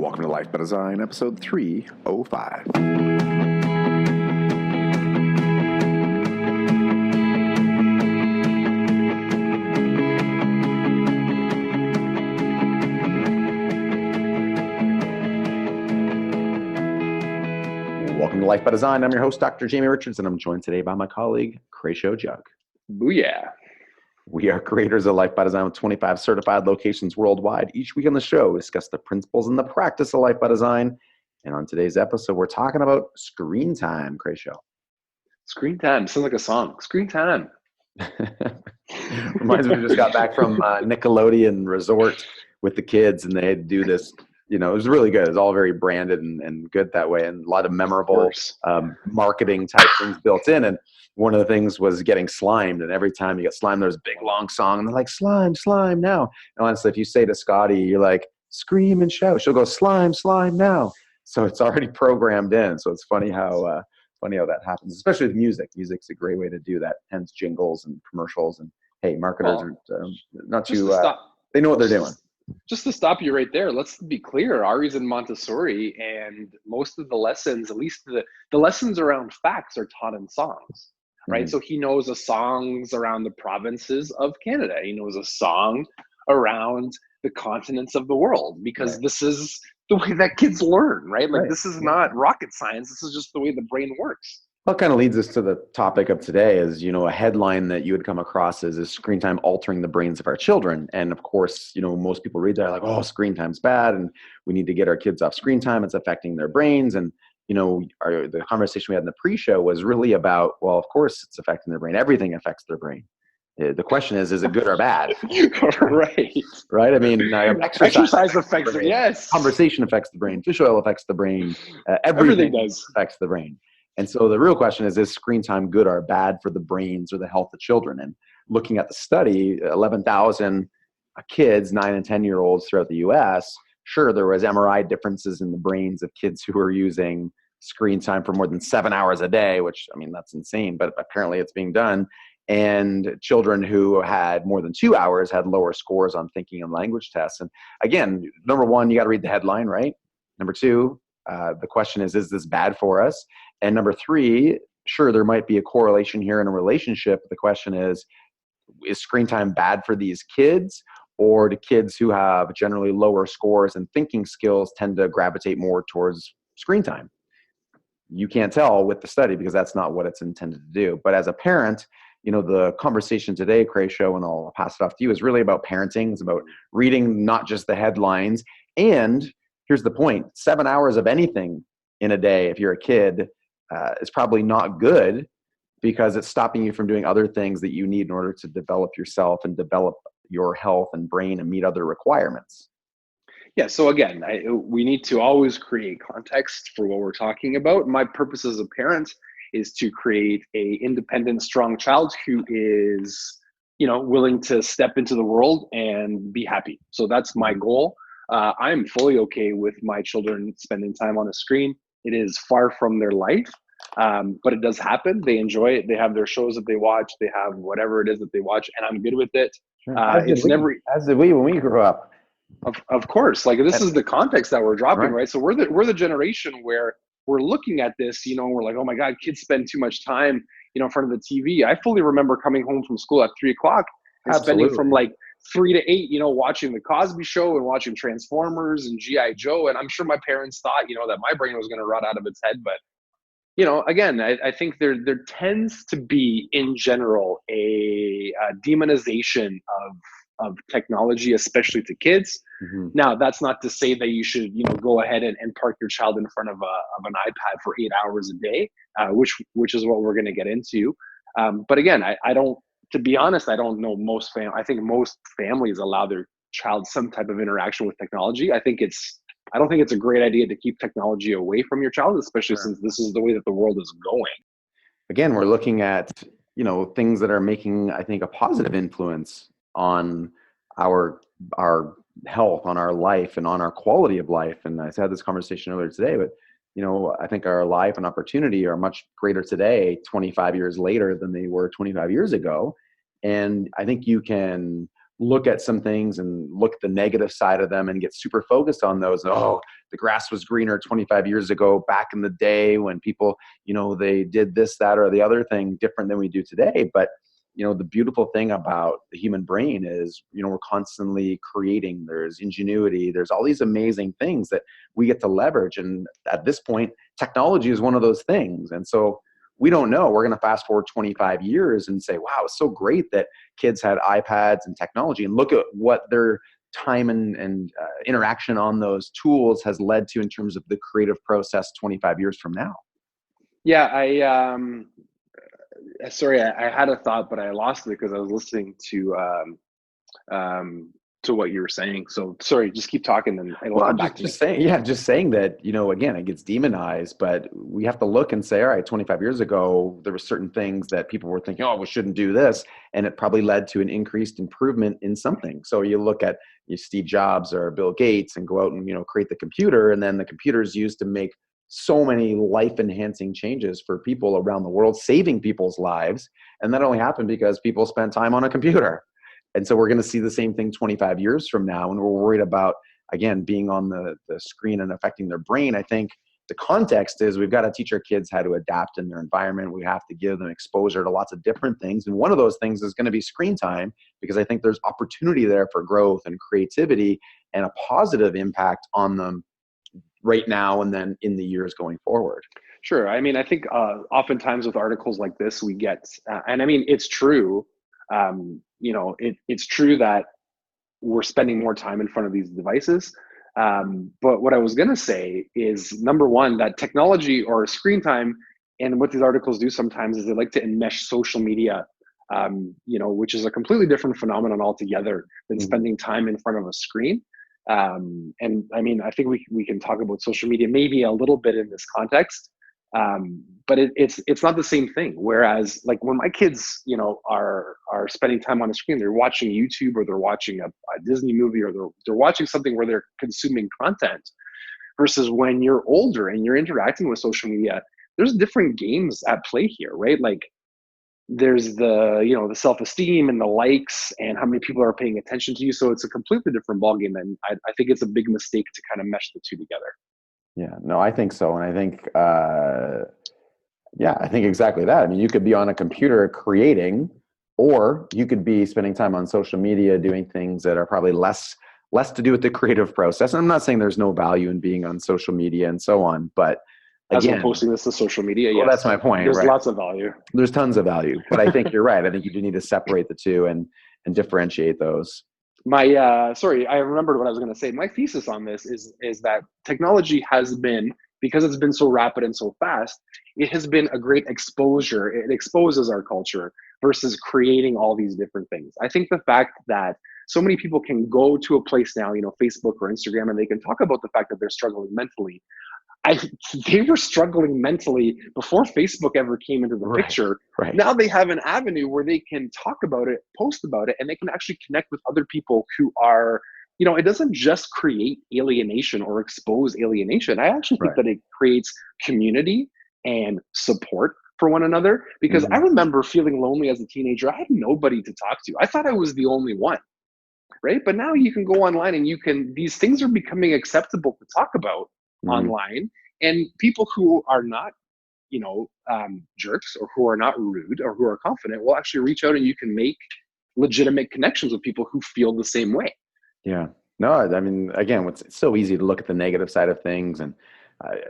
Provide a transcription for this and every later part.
Welcome to Life by Design, episode 305. Welcome to Life by Design. I'm your host, Dr. Jamie Richards, and I'm joined today by my colleague, Crayshow Jug. Booyah. We are creators of Life by Design with 25 certified locations worldwide. Each week on the show, we discuss the principles and the practice of Life by Design. And on today's episode, we're talking about screen time, Crayshow. Screen time. Sounds like a song. Screen time. Reminds me, we just got back from Nickelodeon Resort with the kids, and they had to do this. You know, it was really good. It was all very branded and good that way, and a lot of memorable marketing type things built in. And one of the things was getting slimed, and every time you get slimed, there's a big long song, and they're like, slime, slime now. And honestly, if you say to Scotty, you're like, scream and shout, she'll go, slime, slime now. So it's already programmed in. So it's funny how that happens, especially with music. Music's a great way to do that, hence jingles and commercials. And hey, marketers are not too, they know what they're doing. Just to stop you right there, let's be clear. Ari's in Montessori, and most of the lessons, at least the lessons around facts, are taught in songs, right? Mm-hmm. So he knows the songs around the provinces of Canada. He knows a song around the continents of the world, because this is the way that kids learn, right? Like this is not rocket science. This is just the way the brain works. Well, it kind of leads us to the topic of today is, you know, a headline that you would come across is screen time altering the brains of our children. And of course, you know, most people read that like, oh, screen time's bad and we need to get our kids off screen time. It's affecting their brains. And, you know, the conversation we had in the pre-show was really about, well, of course it's affecting their brain. Everything affects their brain. The question is it good or bad? Right. I mean, exercise affects the brain. Yes. Conversation affects the brain. Fish oil affects the brain. Everything does affects the brain. And so the real question is screen time good or bad for the brains or the health of children? And looking at the study, 11,000 kids, 9 and 10-year-olds throughout the U.S., sure, there was MRI differences in the brains of kids who were using screen time for more than 7 hours a day, which, I mean, that's insane, but apparently it's being done. And children who had more than 2 hours had lower scores on thinking and language tests. And again, number one, you got to read the headline, right? Number two, the question is this bad for us? And number three, sure, there might be a correlation here in a relationship. The question is screen time bad for these kids, or do kids who have generally lower scores and thinking skills tend to gravitate more towards screen time? You can't tell with the study because that's not what it's intended to do. But as a parent, you know, the conversation today, Crayshow, and I'll pass it off to you, is really about parenting. It's about reading not just the headlines. And here's the point, 7 hours of anything in a day, if you're a kid, is probably not good because it's stopping you from doing other things that you need in order to develop yourself and develop your health and brain and meet other requirements. Yeah, so again, we need to always create context for what we're talking about. My purpose as a parent is to create a independent, strong child who is, you know, willing to step into the world and be happy. So that's my goal. I'm fully okay with my children spending time on a screen. It is far from their life, but it does happen. They enjoy it. They have their shows that they watch. They have whatever it is that they watch, and I'm good with it. As did we when we grew up. Of course, like this is the context that we're dropping, right? So we're the generation where we're looking at this, you know, and we're like, oh my God, kids spend too much time, you know, in front of the TV. I fully remember coming home from school at 3:00 and spending from like 3 to 8, you know, watching the Cosby Show and watching Transformers and G.I. Joe. And I'm sure my parents thought, you know, that my brain was going to rot out of its head. But, you know, again, I think there tends to be in general a demonization of technology, especially to kids. Mm-hmm. Now, that's not to say that you should, you know, go ahead and park your child in front of an iPad for 8 hours a day, which is what we're going to get into. But again, I don't, to be honest, I don't know I think most families allow their child some type of interaction with technology. I don't think it's a great idea to keep technology away from your child, especially since this is the way that the world is going. Again, we're looking at, you know, things that are making, I think, a positive influence on our health, on our life, and on our quality of life. And I had this conversation earlier today, but, you know, I think our life and opportunity are much greater today, 25 years later, than they were 25 years ago. And I think you can look at some things and look at the negative side of them and get super focused on those. Oh, the grass was greener 25 years ago, back in the day when people, they did this, that, or the other thing different than we do today. But the beautiful thing about the human brain is, we're constantly creating. There's ingenuity. There's all these amazing things that we get to leverage. And at this point, technology is one of those things. And so we don't know. We're going to fast forward 25 years and say, wow, it's so great that kids had iPads and technology, and look at what their time and interaction on those tools has led to in terms of the creative process 25 years from now. Yeah, sorry, I had a thought, but I lost it because I was listening to what you were saying. So sorry, just keep talking, and it'll come back to me. Just saying that, again, it gets demonized, but we have to look and say, all right, 25 years ago, there were certain things that people were thinking, oh, we shouldn't do this. And it probably led to an increased improvement in something. So you look at Steve Jobs or Bill Gates and go out and, create the computer, and then the computer is used to make so many life-enhancing changes for people around the world, saving people's lives. And that only happened because people spent time on a computer. And so we're going to see the same thing 25 years from now. And we're worried about, again, being on the screen and affecting their brain. I think the context is we've got to teach our kids how to adapt in their environment. We have to give them exposure to lots of different things. And one of those things is going to be screen time, because I think there's opportunity there for growth and creativity and a positive impact on them right now and then in the years going forward. Sure. I mean, I think oftentimes with articles like this, we get, and I mean, it's true, it's true that we're spending more time in front of these devices. But what I was going to say is, number one, that technology or screen time, and what these articles do sometimes is they like to enmesh social media, which is a completely different phenomenon altogether than spending time in front of a screen. And I mean, I think we can talk about social media maybe a little bit in this context, but it's not the same thing. Whereas, like, when my kids, are spending time on a screen, they're watching YouTube, or they're watching a Disney movie, or they're watching something where they're consuming content. Versus when you're older and you're interacting with social media, there's different games at play here, right? Like, there's the self-esteem and the likes and how many people are paying attention to you. So it's a completely different ballgame. And I think it's a big mistake to kind of mesh the two together. Yeah, no, I think so. And I think, I think exactly that. I mean, you could be on a computer creating, or you could be spending time on social media doing things that are probably less to do with the creative process. And I'm not saying there's no value in being on social media and so on, but again, as we're posting this to social media, well, that's my point. There's right? Lots of value. There's tons of value, but I think you're right. I think you do need to separate the two and differentiate those. Sorry, I remembered what I was going to say. My thesis on this is that technology has been, because it's been so rapid and so fast, it has been a great exposure. It exposes our culture versus creating all these different things. I think the fact that so many people can go to a place now, Facebook or Instagram, and they can talk about the fact that they're struggling mentally. They were struggling mentally before Facebook ever came into the picture. Right. Now they have an avenue where they can talk about it, post about it, and they can actually connect with other people who are, it doesn't just create alienation or expose alienation. I actually think that it creates community and support for one another, because I remember feeling lonely as a teenager. I had nobody to talk to. I thought I was the only one. Right. But now you can go online and these things are becoming acceptable to talk about online, and people who are not, jerks, or who are not rude, or who are confident, will actually reach out, and you can make legitimate connections with people who feel the same way. Yeah. No, I mean, again, it's so easy to look at the negative side of things. And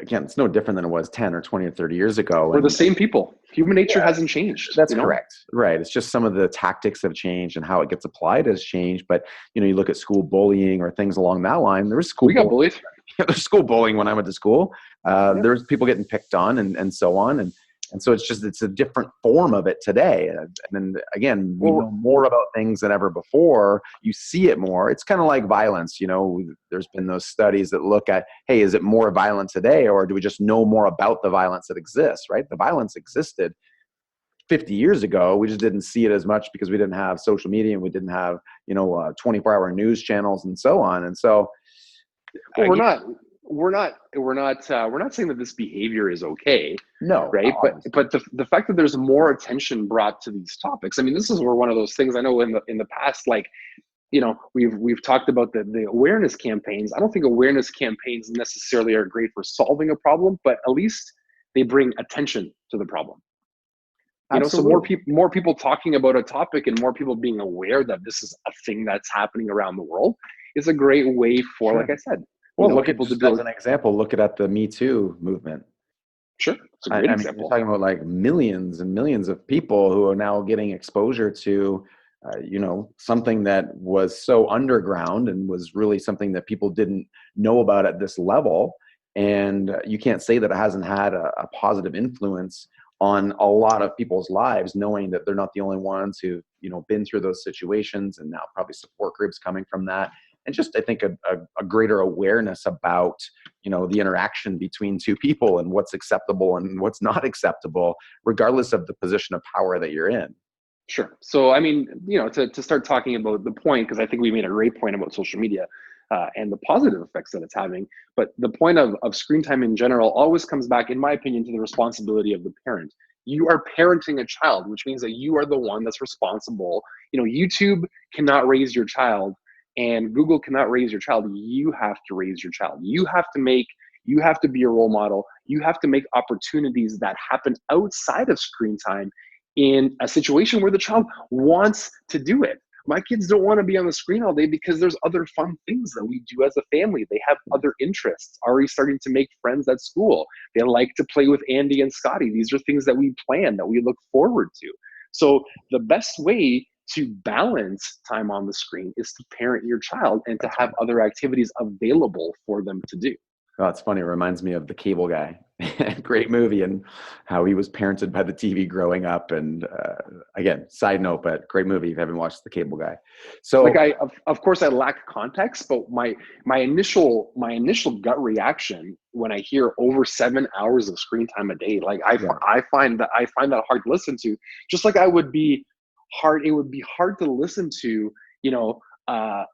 again, it's no different than it was 10 or 20 or 30 years ago. We're the same people. Human nature hasn't changed. That's correct. Right. It's just some of the tactics have changed and how it gets applied has changed. But, you look at school bullying or things along that line. There was school. We got bullied. There's school bullying when I went to school. There was people getting picked on and so on. And so it's a different form of it today. And then again, we know more about things than ever before. You see it more. It's kind of like violence. There's been those studies that look at, hey, is it more violent today, or do we just know more about the violence that exists, right? The violence existed 50 years ago. We just didn't see it as much because we didn't have social media, and we didn't have, 24-hour news channels and so on. And so we're not saying that this behavior is okay. No. Right. But the fact that there's more attention brought to these topics, I mean, this is where one of those things, I know in the past, like, we've talked about the awareness campaigns. I don't think awareness campaigns necessarily are great for solving a problem, but at least they bring attention to the problem. So more people talking about a topic and more people being aware that this is a thing that's happening around the world is a great way for, like I said, well, look at, just as an example, look at the Me Too movement. Sure. It's a great example. You're talking about like millions and millions of people who are now getting exposure to, something that was so underground and was really something that people didn't know about at this level. And you can't say that it hasn't had a positive influence on a lot of people's lives, knowing that they're not the only ones who've, been through those situations, and now probably support groups coming from that. And just, I think, a greater awareness about, the interaction between two people and what's acceptable and what's not acceptable, regardless of the position of power that you're in. Sure. So, to start talking about the point, because I think we made a great point about social media and the positive effects that it's having. But the point of screen time in general always comes back, in my opinion, to the responsibility of the parent. You are parenting a child, which means that you are the one that's responsible. YouTube cannot raise your child, and Google cannot raise your child. You have to raise your child. You have to be a role model. You have to make opportunities that happen outside of screen time in a situation where the child wants to do it. My kids don't want to be on the screen all day because there's other fun things that we do as a family. They have other interests, already starting to make friends at school. They like to play with Andy and Scotty. These are things that we plan, that we look forward to. So the best way to balance time on the screen is to parent your child and to have other activities available for them to do. Oh, it's funny. It reminds me of The Cable Guy. Great movie, and how he was parented by the TV growing up. And again, side note, but great movie if you haven't watched The Cable Guy. So, of course, I lack context, but my initial gut reaction when I hear over 7 hours of screen time a day, I find that hard to listen to. Just like it would be hard to listen to, a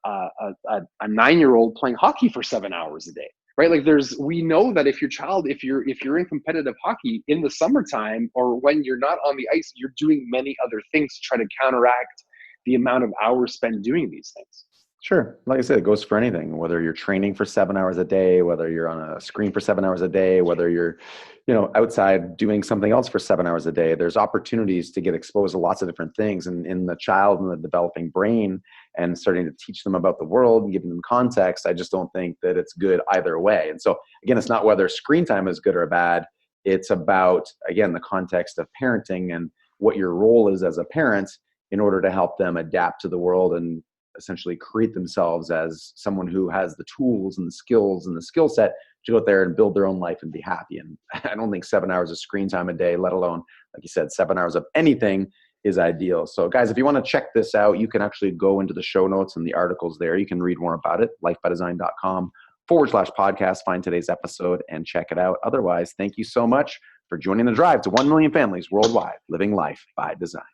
9-year-old playing hockey for 7 hours a day. Right? We know that if you're in competitive hockey in the summertime, or when you're not on the ice, you're doing many other things to try to counteract the amount of hours spent doing these things. Sure. Like I said, it goes for anything, whether you're training for 7 hours a day, whether you're on a screen for 7 hours a day, whether you're, outside doing something else for 7 hours a day. There's opportunities to get exposed to lots of different things. And in the child and the developing brain, and starting to teach them about the world and giving them context, I just don't think that it's good either way. And so again, it's not whether screen time is good or bad. It's about, again, the context of parenting and what your role is as a parent in order to help them adapt to the world and essentially create themselves as someone who has the tools and the skills and the skill set to go out there and build their own life and be happy. And I don't think 7 hours of screen time a day, let alone, like you said, 7 hours of anything, is ideal. So guys, if you want to check this out, you can actually go into the show notes and the articles there. You can read more about it, lifebydesign.com/podcast, find today's episode and check it out. Otherwise, thank you so much for joining the drive to 1 million families worldwide living life by design.